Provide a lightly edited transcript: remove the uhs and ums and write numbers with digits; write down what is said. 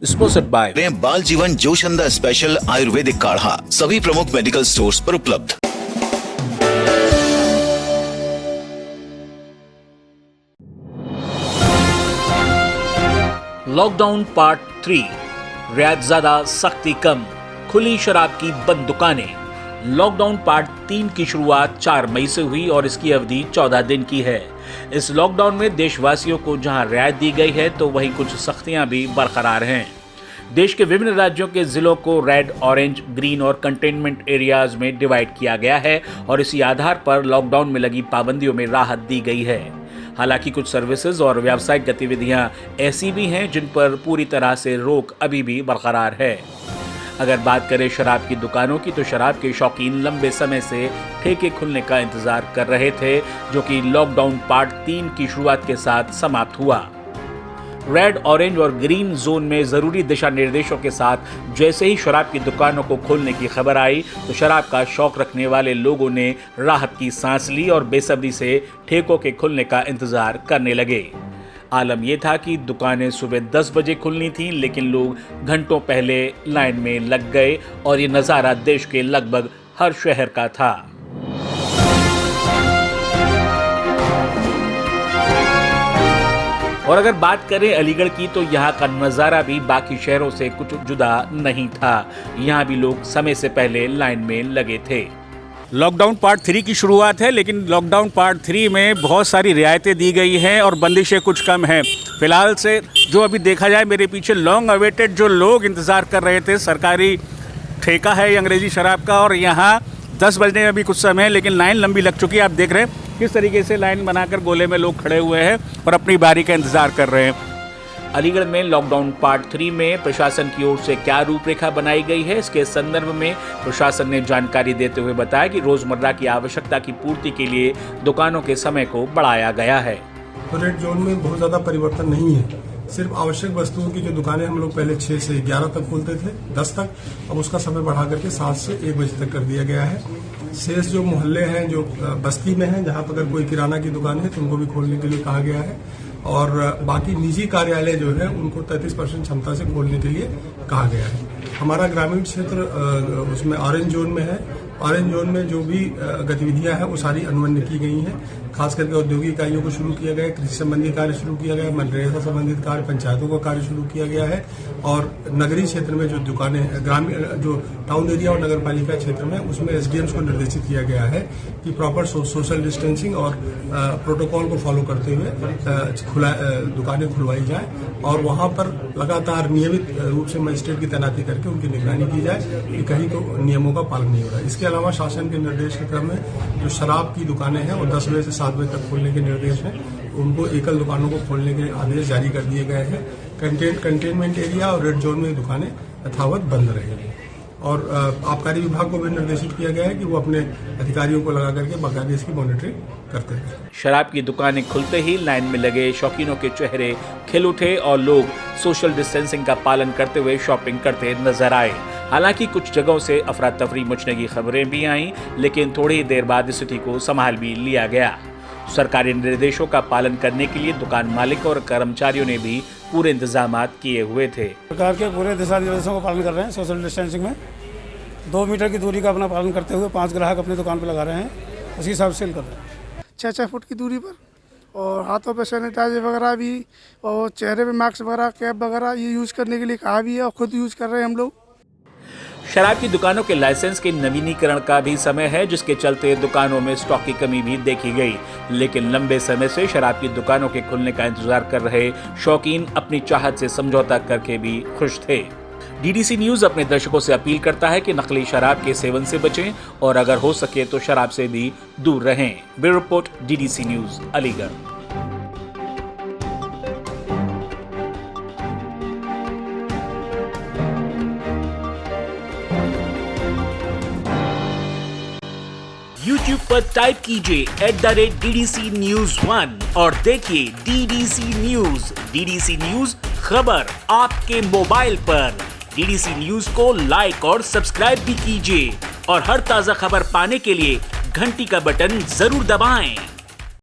Sponsored by बाल जीवन जोशंदा special Ayurvedic काढ़ा सभी प्रमुख मेडिकल स्टोर्स पर उपलब्ध। लॉकडाउन पार्ट 3, रियायत ज्यादा सख्ती कम, खुली शराब की बंद दुकानें। लॉकडाउन पार्ट 3 की शुरुआत 4 मई से हुई और इसकी अवधि 14 दिन की है। इस लॉकडाउन में देशवासियों को जहां रियायत दी गई है तो वहीं कुछ सख्तियां भी बरकरार हैं। देश के विभिन्न राज्यों के जिलों को रेड, ऑरेंज, ग्रीन और कंटेनमेंट एरियाज में डिवाइड किया गया है और इसी आधार पर लॉकडाउन में लगी पाबंदियों में राहत दी गई है। हालांकि कुछ सर्विसेज और व्यावसायिक गतिविधियां ऐसी भी हैं जिन पर पूरी तरह से रोक अभी भी बरकरार है। अगर बात करें शराब की दुकानों की तो शराब के शौकीन लंबे समय से ठेके खुलने का इंतजार कर रहे थे, जो कि लॉकडाउन पार्ट 3 की शुरुआत के साथ समाप्त हुआ। रेड, ऑरेंज और ग्रीन जोन में जरूरी दिशा निर्देशों के साथ जैसे ही शराब की दुकानों को खोलने की खबर आई तो शराब का शौक रखने वाले लोगों ने राहत की सांस ली और बेसब्री से ठेकों के खुलने का इंतजार करने लगे। आलम यह था कि दुकानें सुबह 10 बजे खुलनी थीं, लेकिन लोग घंटों पहले लाइन में लग गए और ये नज़ारा देश के लगभग हर शहर का था। और अगर बात करें अलीगढ़ की तो यहाँ का नज़ारा भी बाकी शहरों से कुछ जुदा नहीं था। यहाँ भी लोग समय से पहले लाइन में लगे थे। लॉकडाउन पार्ट 3 की शुरुआत है, लेकिन लॉकडाउन पार्ट 3 में बहुत सारी रियायतें दी गई हैं और बंदिशें कुछ कम हैं। फिलहाल से जो अभी देखा जाए, मेरे पीछे लॉन्ग अवेटेड जो लोग इंतज़ार कर रहे थे, सरकारी ठेका है ये अंग्रेज़ी शराब का, और यहाँ 10 बजने में भी कुछ समय है, लेकिन लाइन लंबी लग चुकी है। आप देख रहे हैं किस तरीके से लाइन बनाकर गोले में लोग खड़े हुए हैं और अपनी बारी का इंतज़ार कर रहे हैं। अलीगढ़ में लॉकडाउन पार्ट 3 में प्रशासन की ओर से क्या रूपरेखा बनाई गई है, इसके संदर्भ में प्रशासन ने जानकारी देते हुए बताया कि रोजमर्रा की आवश्यकता की पूर्ति के लिए दुकानों के समय को बढ़ाया गया है। तो रेड जोन में बहुत ज्यादा परिवर्तन नहीं है। सिर्फ आवश्यक वस्तुओं की जो दुकानें हम लोग पहले 6 से 11 तक खोलते थे, 10 तक, अब उसका समय बढ़ा करके 7 से 1 बजे तक कर दिया गया है। शेष जो मोहल्ले हैं, जो बस्ती में हैं, जहां पर अगर कोई किराना की दुकान है तो उनको भी खोलने के लिए कहा गया है, और बाकी निजी कार्यालय जो है उनको 33% क्षमता से खोलने के लिए कहा गया है। हमारा ग्रामीण क्षेत्र उसमें ऑरेंज जोन में है। ऑरेंज जोन में जो भी गतिविधियां हैं वो सारी अनुमन्य की गई हैं। खास करके औद्योगिक इकाइयों को शुरू किया गया है, कृषि संबंधी कार्य शुरू किया गया है, मनरेगा संबंधित कार्य, पंचायतों का कार्य शुरू किया गया है, और नगरीय क्षेत्र में जो दुकानें, ग्रामीण जो टाउन एरिया और नगर पालिका क्षेत्र में, उसमें एसडीएम्स को निर्देशित किया गया है कि प्रॉपर सोशल डिस्टेंसिंग और प्रोटोकॉल को फॉलो करते हुए दुकानें खुलवाई जाए, और वहां पर लगातार नियमित रूप से मजिस्ट्रेट की तैनाती करके उनकी निगरानी की जाए कि कहीं तो नियमों का पालन नहीं हो रहा है। इसके अलावा शासन के निर्देश के क्रम में जो शराब की दुकानें हैं वो 10 बजे से 7 बजे तक खोलने के निर्देश हैं। उनको एकल दुकानों को खोलने के आदेश जारी कर दिए गए हैं। कंटेनमेंट एरिया और रेड जोन में दुकानें यथावत बंद रहेंगी, और आबकारी विभाग को भी निर्देशित किया गया है कि वो अपने अधिकारियों को लगा करके बाकायदे इसकी मॉनिटरिंग करते हैं। शराब की दुकानें खुलते ही लाइन में लगे शौकीनों के चेहरे खिल उठे और लोग सोशल डिस्टेंसिंग का पालन करते हुए शॉपिंग करते नजर आए। हालांकि कुछ जगहों से अफरा तफरी मचने की खबरें भी आईं, लेकिन थोड़ी देर बाद स्थिति को संभाल भी लिया गया। सरकारी निर्देशों का पालन करने के लिए दुकान मालिक और कर्मचारियों ने भी पूरे इंतजाम किए हुए थे। सरकार के पूरे दिशा निर्देशों का पालन कर रहे हैं। सोशल डिस्टेंसिंग में 2 मीटर की दूरी का अपना पालन करते हुए 5 ग्राहक अपनी दुकान पर लगा रहे हैं, उसी हिसाब से सेल कर रहे हैं। 6-6 फुट की दूरी पर, और हाथों पे सैनिटाइजर वगैरह भी, और चेहरे पे मास्क वगैरह, कैप वगैरह ये यूज़ करने के लिए कहा भी है, और खुद यूज़ कर रहे हैं हम लोग। शराब की दुकानों के लाइसेंस के नवीनीकरण का भी समय है, जिसके चलते दुकानों में स्टॉक की कमी भी देखी गई। लेकिन लंबे समय से शराब की दुकानों के खुलने का इंतजार कर रहे शौकीन अपनी चाहत से समझौता करके भी खुश थे। डीडीसी न्यूज अपने दर्शकों से अपील करता है कि नकली शराब के सेवन से बचें और अगर हो सके तो शराब से भी दूर रहें। Bureau report, DDC news, Aligarh. YouTube पर टाइप कीजिए @DDC News 1 और देखिए DDC न्यूज। DDC न्यूज, खबर आपके मोबाइल पर। DDC न्यूज को लाइक और सब्सक्राइब भी कीजिए और हर ताजा खबर पाने के लिए घंटी का बटन जरूर दबाएं।